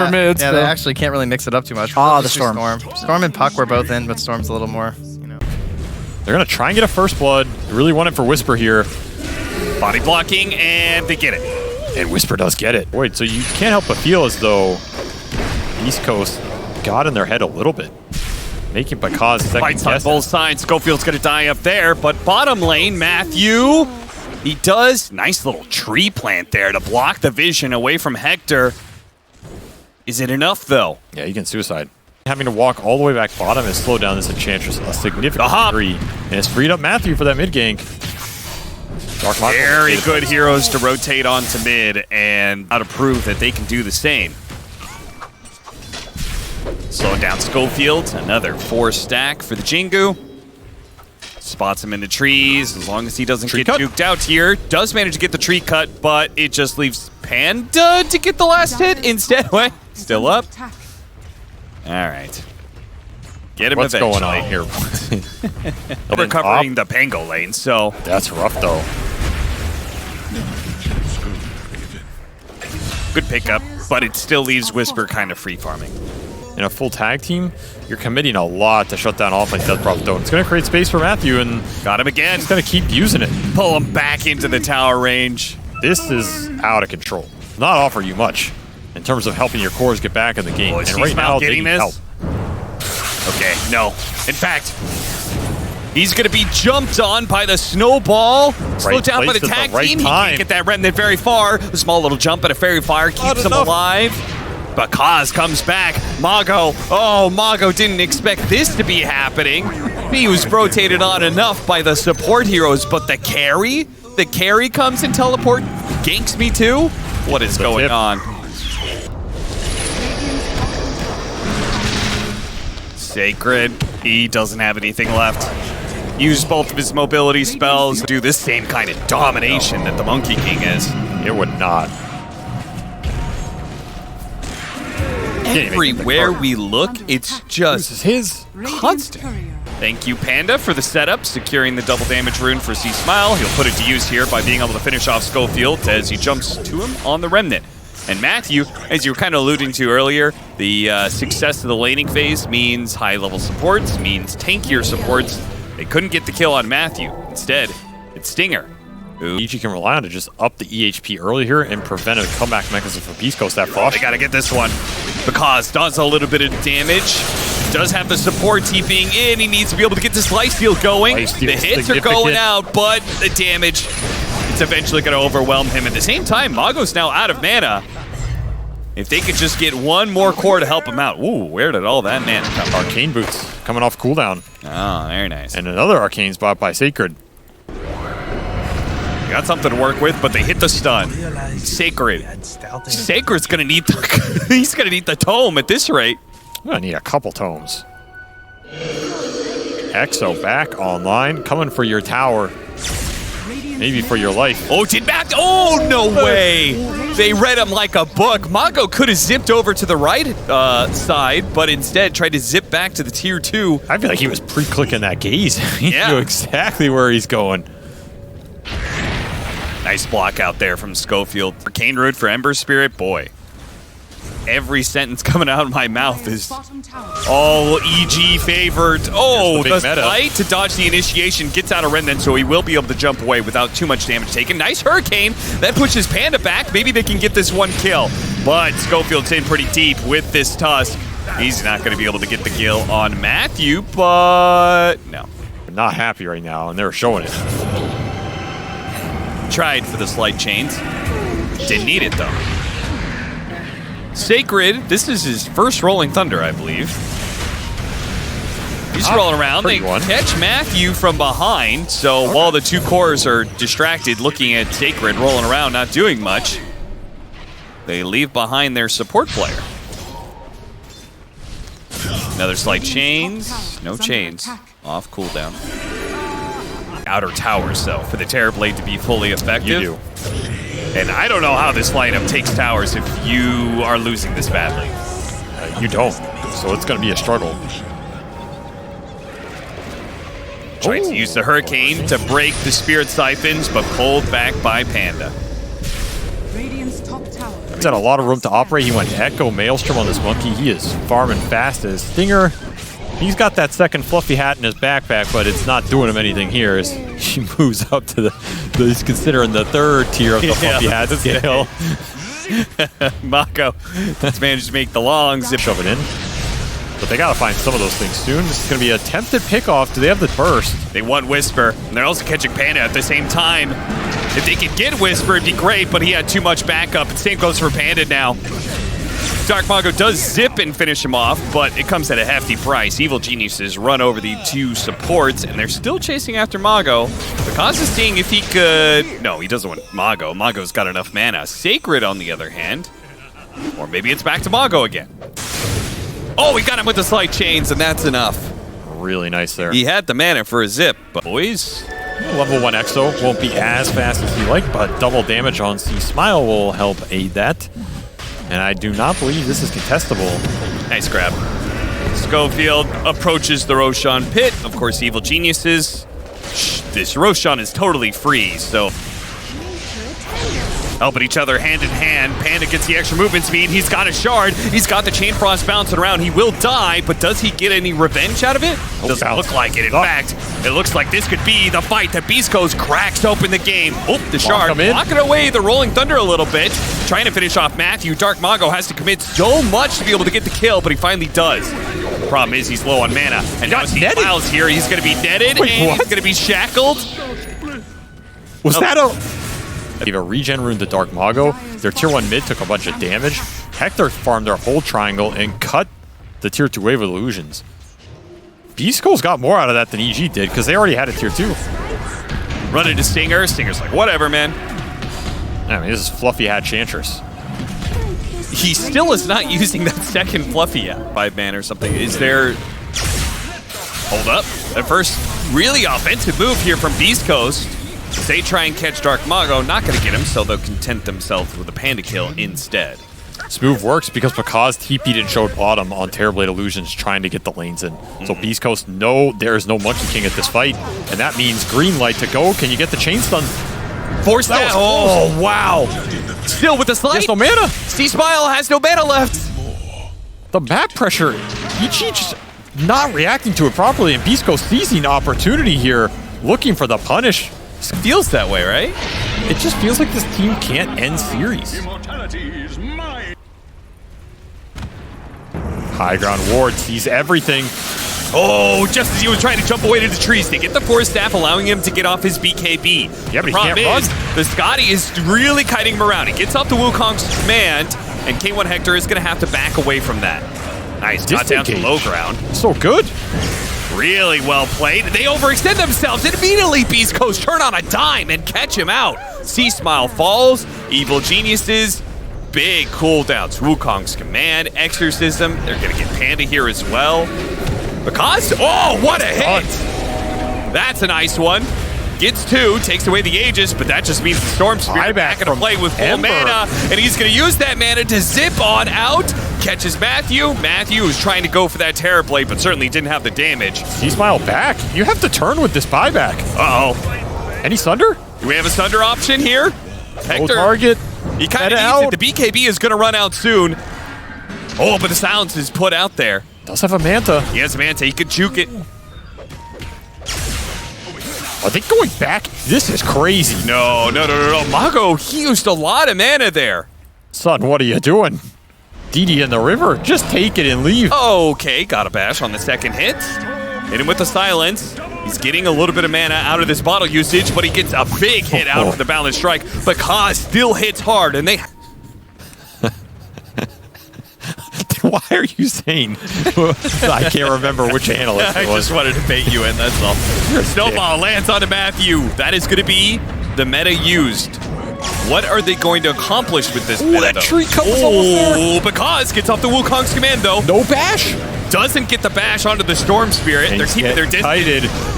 over mid. Yeah, they actually can't really mix it up too much. Ah, the Storm. Storm and Puck were both in, but Storm's a little more, you know. They're going to try and get a first blood. They really want it for Whisper here. Body blocking, and they get it. And Whisper does get it. Wait, so you can't help but feel as though BeastCoast got in their head a little bit. Making Bakaz second Fights on guess. both sides. Schofield's going to die up there, but bottom lane, Matthew, he does. Nice little tree plant there to block the vision away from Hector. Is it enough, though? Yeah, he can suicide. Having to walk all the way back bottom has slowed down this Enchantress a significant degree. And it's freed up Matthew for that mid gank. Very good heroes to rotate onto mid and how to prove that they can do the same. Slowing down Schofield, another 4 stack for the Jingu. Spots him in the trees, as long as he doesn't get juked out here. Does manage to get the tree cut, but it just leaves Panda to get the last hit instead. Wait, still up. All right. Get him What's eventually. going on here? We're covering the Pango lane, so. That's rough, though. Good pickup, but it still leaves Whisper kind of free farming. In a full tag team, you're committing a lot to shut down offense Death Prophet, though. It's going to create space for Matthew, and got him again. He's going to keep using it. Pull him back into the tower range. This is out of control. Not offer you much in terms of helping your cores get back in the game. And right now, they getting need this? help. Okay, no. In fact, he's going to be jumped on by the snowball. Slowed down by the tag team. He can't get that remnant very far. A small little jump at a fairy fire keeps him alive. Bakaz comes back. Mago. Oh, Mago didn't expect this to be happening. He was rotated on enough by the support heroes, but the carry? The carry comes and teleport ganks me too? What is going on? Sacred. He doesn't have anything left. Use both of his mobility spells. Do this same kind of domination that the Monkey King is. It would not. Everywhere we look, it's just his constant. Thank you, Panda, for the setup, securing the double damage rune for C-Smile. He'll put it to use here by being able to finish off Schofield as he jumps to him on the Remnant. And Matthew, as you were kind of alluding to earlier, the success of the laning phase means high-level supports, means tankier supports. They couldn't get the kill on Matthew. Instead, it's Stinger. EG can rely on to just up the EHP early here and prevent a comeback mechanism for BeastCoast that frost. They gotta get this one. Bakaz does a little bit of damage. Does have the support TPing in. He needs to be able to get this lifesteal going. The hits are going out, but the damage, it's eventually gonna overwhelm him. At the same time, Mago's now out of mana. If they could just get one more core to help him out. Ooh, where did all that mana come from? Arcane Boots coming off cooldown. Oh, very nice. And another Arcane spot by Sacred. Got something to work with, but they hit the stun. Sacred. Sacred's gonna need the he's gonna need the tome at this rate. I'm gonna need a couple tomes. Exo back online, coming for your tower. Maybe for your life. Oh, did back? Oh, no way! They read him like a book. Mago could have zipped over to the right side, but instead tried to zip back to the tier 2. I feel like he was pre-clicking that gaze. He knew exactly where he's going. Nice block out there from Schofield. Arcane Root for Ember Spirit, boy. Every sentence coming out of my mouth is all EG favored. Oh, the fight to dodge the initiation gets out of Remnant, so he will be able to jump away without too much damage taken. Nice Hurricane. That pushes Panda back. Maybe they can get this one kill. But Schofield's in pretty deep with this Tusk. He's not going to be able to get the kill on Matthew, but no. They're not happy right now, and they're showing it. Tried for the slight chains. Didn't need it, though. Sacred, this is his first Rolling Thunder, I believe. He's rolling around. They catch Matthew from behind, so while the two cores are distracted looking at Sacred rolling around, not doing much, they leave behind their support player. Another slight chains. No chains. Off cooldown. Outer towers, though, for the Terrorblade to be fully effective. You do. And I don't know how this lineup takes towers if you are losing this badly. You don't. So it's going to be a struggle. Tries to use the Hurricane to break the Spirit Siphons, but pulled back by Panda. He's got a lot of room to operate. He went Echo Maelstrom on this monkey. He is farming fast as Stinger. He's got that second fluffy hat in his backpack, but it's not doing him anything here as he moves up to he's considering the third tier of the fluffy hat scale. Mako has managed to make the long zip. Shove it in. But they gotta find some of those things soon. This is gonna be an attempted pickoff. Do they have the burst? They want Whisper, and they're also catching Panda at the same time. If they could get Whisper, it'd be great, but he had too much backup. And same goes for Panda now. Dark Mago does zip and finish him off, but it comes at a hefty price. Evil Geniuses run over the two supports, and they're still chasing after Mago. Because is seeing if he could... No, he doesn't want Mago. Mago's got enough mana. Sacred, on the other hand. Or maybe it's back to Mago again. Oh, we got him with the slight chains, and that's enough. Really nice there. He had the mana for a zip, but boys... Level 1 Exo won't be as fast as he like, but double damage on C Smile will help aid that. And I do not believe this is contestable. Nice grab. Schofield approaches the Roshan pit. Of course, Evil Geniuses. This Roshan is totally free, so... helping each other hand in hand. Panda gets the extra movement speed. He's got a shard. He's got the Chain Frost bouncing around. He will die, but does he get any revenge out of it? Doesn't look like it. In fact, it looks like this could be the fight that BeastCoast cracks open the game. Oh, the shard blocking away the Rolling Thunder a little bit. Trying to finish off Matthew. Dark Mago has to commit so much to be able to get the kill, but he finally does. Problem is he's low on mana. And now he Miles here. He's going to be netted. Wait, and what? he's going to be shackled. Was that a... Gave a regen rune to Dark Mago. Their tier 1 mid took a bunch of damage. Hector farmed their whole triangle and cut the tier 2 wave of illusions. BeastCoast got more out of that than EG did because they already had a tier 2. Run into Stinger. Stinger's like, whatever, man. I mean, this is Fluffy Hat Chantress. He still is not using that second Fluffy yet. 5-man or something. Is there... Hold up. At first, really offensive move here from BeastCoast. They try and catch Dark Mago, not going to get him, so they'll content themselves with a Panda kill instead. This move works because TP'd and showed bottom on Terrorblade Illusions trying to get the lanes in. So BeastCoast know there is no Monkey King at this fight, and that means green light to go. Can you get the chain stun? Force that. Oh, wow. Still with the slide. There's no mana. C-Smile has no mana left. The back pressure, EG just not reacting to it properly, and BeastCoast sees an opportunity here, looking for the punish. Feels that way, right? It just feels like this team can't end series. High ground ward sees everything. Oh, just as he was trying to jump away to the trees, they get the Force Staff, allowing him to get off his BKB. Yeah, but he can't run. The Scotty is really kiting him around. He gets off the Wukong's command, and K1 Hector is going to have to back away from that. Nice, got down to low ground. So good. Really well played. They overextend themselves, and immediately BeastCoast turn on a dime and catch him out. C-Smile falls. Evil Geniuses, big cooldowns. Wukong's command, Exorcism. They're going to get Panda here as well. Because, oh, what a hit! That's a nice one. Gets 2, takes away the Aegis, but that just means the Storm Spirit back into play with full mana, and he's going to use that mana to zip on out. Catches Matthew. Matthew is trying to go for that Terrorblade, but certainly didn't have the damage. C-Smile back. You have to turn with this buyback. Uh-oh. Any Sunder? Do we have a Sunder option here? Hector, no target. he kind of needs it. The BKB is going to run out soon. Oh, but the silence is put out there. Does have a Manta. He has a Manta. He could juke it. Are they going back? This is crazy. No. Mago, he used a lot of mana there. Son, what are you doing? DD in the river. Just take it and leave. Okay, got a bash on the second hit. Hit him with the silence. He's getting a little bit of mana out of this bottle usage, but he gets a big hit out of the balanced strike. But Kaz still hits hard, and they... Why are you saying? I can't remember which analyst it was. I just wanted to bait you in, that's all. Snowball lands onto Matthew. That is going to be the meta used. What are they going to accomplish with this meta, that tree cut was almost there. Because gets off the Wukong's command, though. No bash? Doesn't get the bash onto the Storm Spirit. They're keeping their distance.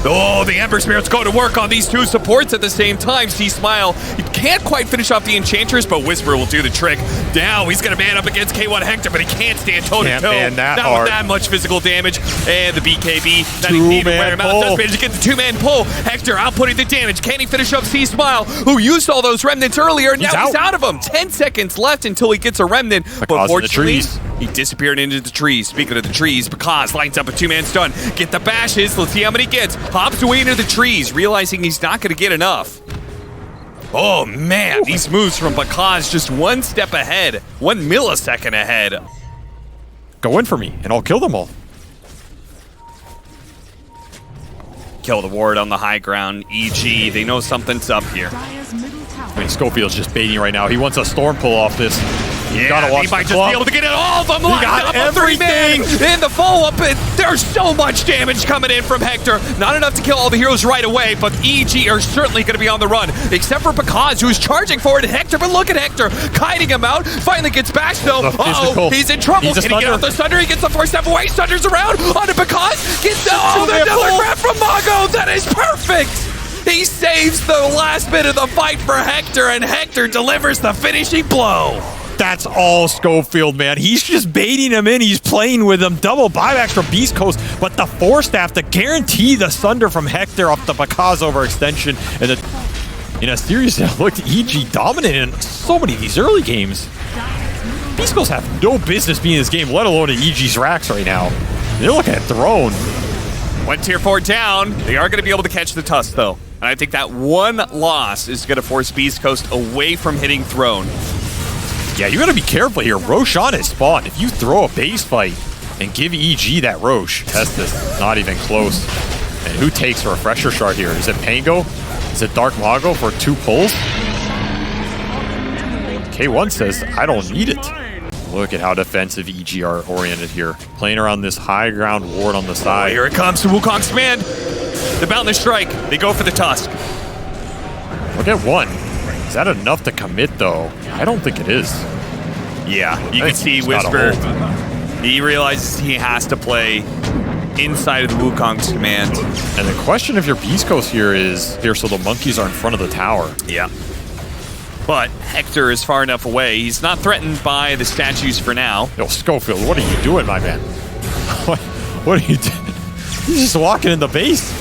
Oh, the Ember Spirit's going to work on these two supports at the same time. C-Smile, he can't quite finish off the Enchantress, but Whisper will do the trick. Now he's going to man up against K1 Hector, but he can't stand toe-to-toe. Man that Not hard. with that much physical damage. And the BKB, not Two-man even wear him out. pull. Does manage to get the two-man pull. Hector outputting the damage. Can he finish up C-Smile, who used all those remnants earlier? Now he's out of them. 10 seconds left until he gets a remnant. But fortunately, he disappeared into the trees. Speaking of the trees, Bakaz lines up a two-man stun. Get the bashes. Let's see how many he gets. Hops away into the trees, realizing he's not going to get enough. Oh, man. These moves from Bakaz just one step ahead. 1 millisecond ahead. Go in for me, and I'll kill them all. Kill the ward on the high ground. EG, they know something's up here. I mean, Schofield's just baiting right now. He wants a storm pull off this. You gotta watch he might the just club. be able to get it all of them lined got up. A three-man in the follow-up. There's so much damage coming in from Hector. Not enough to kill all the heroes right away, but EG are certainly going to be on the run, except for Bakaz, who's charging forward at Hector. But look at Hector, kiting him out. Finally gets bashed, though. Uh-oh, he's in trouble. Can he get out the Thunder? He gets the first step away. Thunder's around onto Bakaz. Gets the another grab from Mago. That is perfect. He saves the last bit of the fight for Hector, and Hector delivers the finishing blow. That's all Schofield, man. He's just baiting him in. He's playing with him. Double buybacks from BeastCoast, but the Force Staff to guarantee the Sunder from Hector off the Bakaz overextension. And in a series that looked EG dominant in so many of these early games. BeastCoast have no business being in this game, let alone in EG's racks right now. They're looking at Throne. One tier 4 down. They are going to be able to catch the Tusk, though. And I think that one loss is going to force BeastCoast away from hitting Throne. Yeah, you gotta be careful here. Roshan is spawned. If you throw a base fight and give EG that Rosh, test this. Not even close. And who takes a refresher shard here? Is it Pango? Is it Dark Mago for 2 pulls? K1 says, I don't need it. Look at how defensive EG are oriented here. Playing around this high ground ward on the side. Here it comes to Wukong's command. The Boundless Strike. They go for the Tusk. Look at 1. Is that enough to commit, though? I don't think it is. Yeah, you can see Whisper. He realizes he has to play inside of the Wukong's command. And the question if your BeastCoast here is here so the monkeys are in front of the tower. Yeah. But Hector is far enough away. He's not threatened by the statues for now. Yo, Schofield, what are you doing, my man? What are you doing? He's just walking in the base.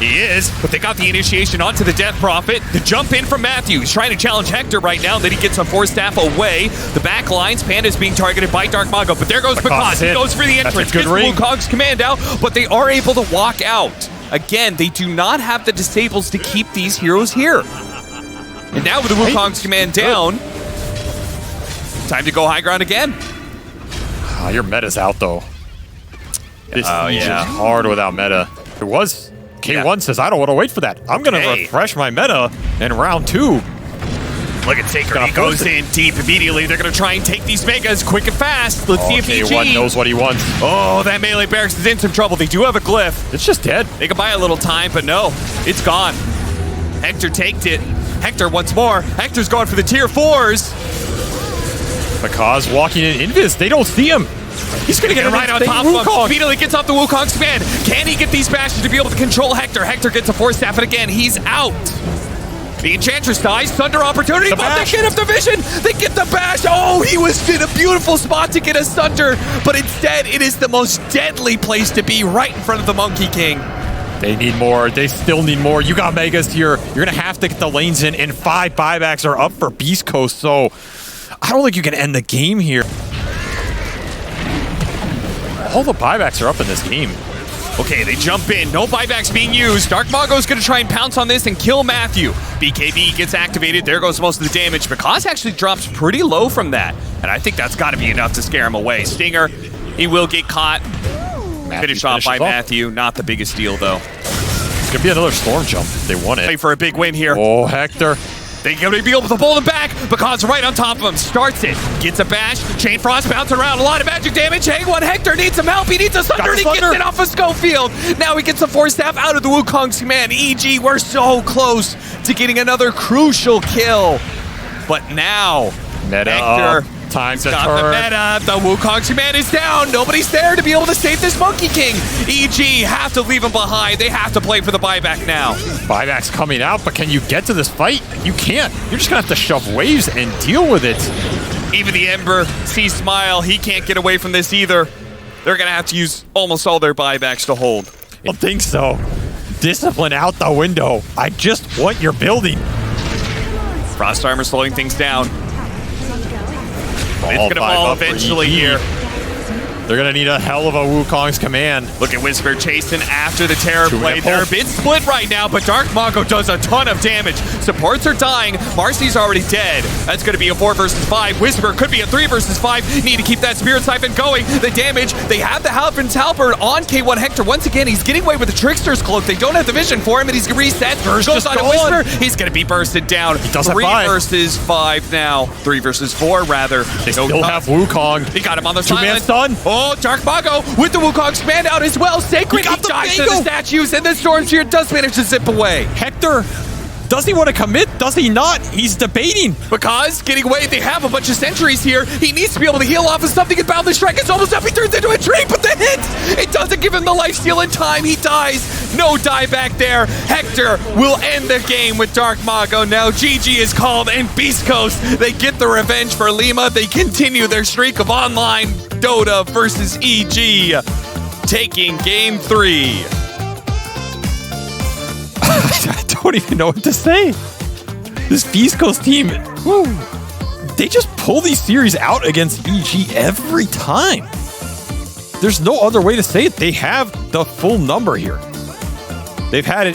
He is, but they got the initiation onto the Death Prophet. The jump in from Matthew. He's trying to challenge Hector right now. Then he gets a Force Staff away. The back lines, Panda's being targeted by Dark Mago, but there goes Bakaz. He goes for the entrance. Gets Wukong's command out, but they are able to walk out. Again, they do not have the disables to keep these heroes here. And now with the Wukong's command down, time to go high ground again. Your meta's out, though. This is hard without meta. It was. K1 says, I don't want to wait for that. I'm going to refresh my meta in round 2. Look at Taker. He goes in deep immediately. They're going to try and take these megas quick and fast. Let's see if K1 knows what he wants. Oh, that melee barracks is in some trouble. They do have a glyph. It's just dead. They can buy a little time, but no, it's gone. Hector taked it. Hector once more. Hector's going for the tier 4s. Bakaz walking in Invis. They don't see him. He's going to get right on top of him. Immediately gets off the Wukong's command. Can he get these bashes to be able to control Hector? Hector gets a Force Staff, and again, he's out. The Enchantress dies. Thunder opportunity, but they get up the vision. They get the bash. Oh, he was in a beautiful spot to get a Thunder, but instead, it is the most deadly place to be, right in front of the Monkey King. They need more. They still need more. You got Megas here. You're going to have to get the lanes in, and 5 buybacks are up for BeastCoast, so I don't think you can end the game here. All the buybacks are up in this game. Okay, they jump in. No buybacks being used. Dark Mago's going to try and pounce on this and kill Matthew. BKB gets activated. There goes most of the damage. Bakaz actually drops pretty low from that, and I think that's got to be enough to scare him away. Stinger, he will get caught. Finished off by Matthew. Not the biggest deal, though. It's going to be another storm jump if they want it. Play for a big win here. Oh, Hector. They're going to be able to pull him back. Bakaz right on top of him. Starts it. Gets a bash. Chain Frost bouncing around. A lot of magic damage. Hang one. Hector needs some help. He needs a Thunder. And he gets it off of Schofield. Now he gets a Force Staff out of the Wukong's command. EG, we're so close to getting another crucial kill. But now, Meta Hector Time to Got turn. the meta. The Wukong's command is down. Nobody's there to be able to save this Monkey King. EG have to leave him behind. They have to play for the buyback now. Buyback's coming out, but can you get to this fight? You can't. You're just going to have to shove waves and deal with it. Even the Ember sees Smile. He can't get away from this either. They're going to have to use almost all their buybacks to hold. I don't think so. Discipline out the window. I just want your building. Frost Armor slowing things down. It's going to fall eventually here. They're going to need a hell of a Wukong's command. Look at Whisper chasing after the Terror play. pull. They're a bit split right now, but Dark Mago does a ton of damage. Supports are dying. Marcy's already dead. That's going to be a 4 versus 5. Whisper could be a 3 versus 5. Need to keep that Spirit Siphon going. The damage, they have the Halberd's Halberd on K1 Hector. Once again, he's getting away with the Trickster's Cloak. They don't have the vision for him, and he's reset. Goes on to Whisper. He's going to be bursted down. He does have 3 5. versus 5 now. 3 versus 4, rather. They still have Wukong. He got him on the Two-man silent. stun. Oh, Dark Mago with the Wukong's command out as well. Sacred, He got the dives to bingo. the statues, and the Storm Sphere does manage to zip away. Hector, does he want to commit? Does he not? He's debating. Because getting away, they have a bunch of sentries here. He needs to be able to heal off of something, and Boundless Strike is almost up. He turns into a tree, but the hit, it doesn't give him the lifesteal in time. He dies. No dieback there. Hector will end the game with Dark Mago. Now GG is called, and BeastCoast, they get the revenge for Lima. They continue their streak of online Dota versus EG, taking game 3. I don't even know what to say. This BeastCoast team, whew, they just pull these series out against EG every time. There's no other way to say it. They have the full number here. They've had it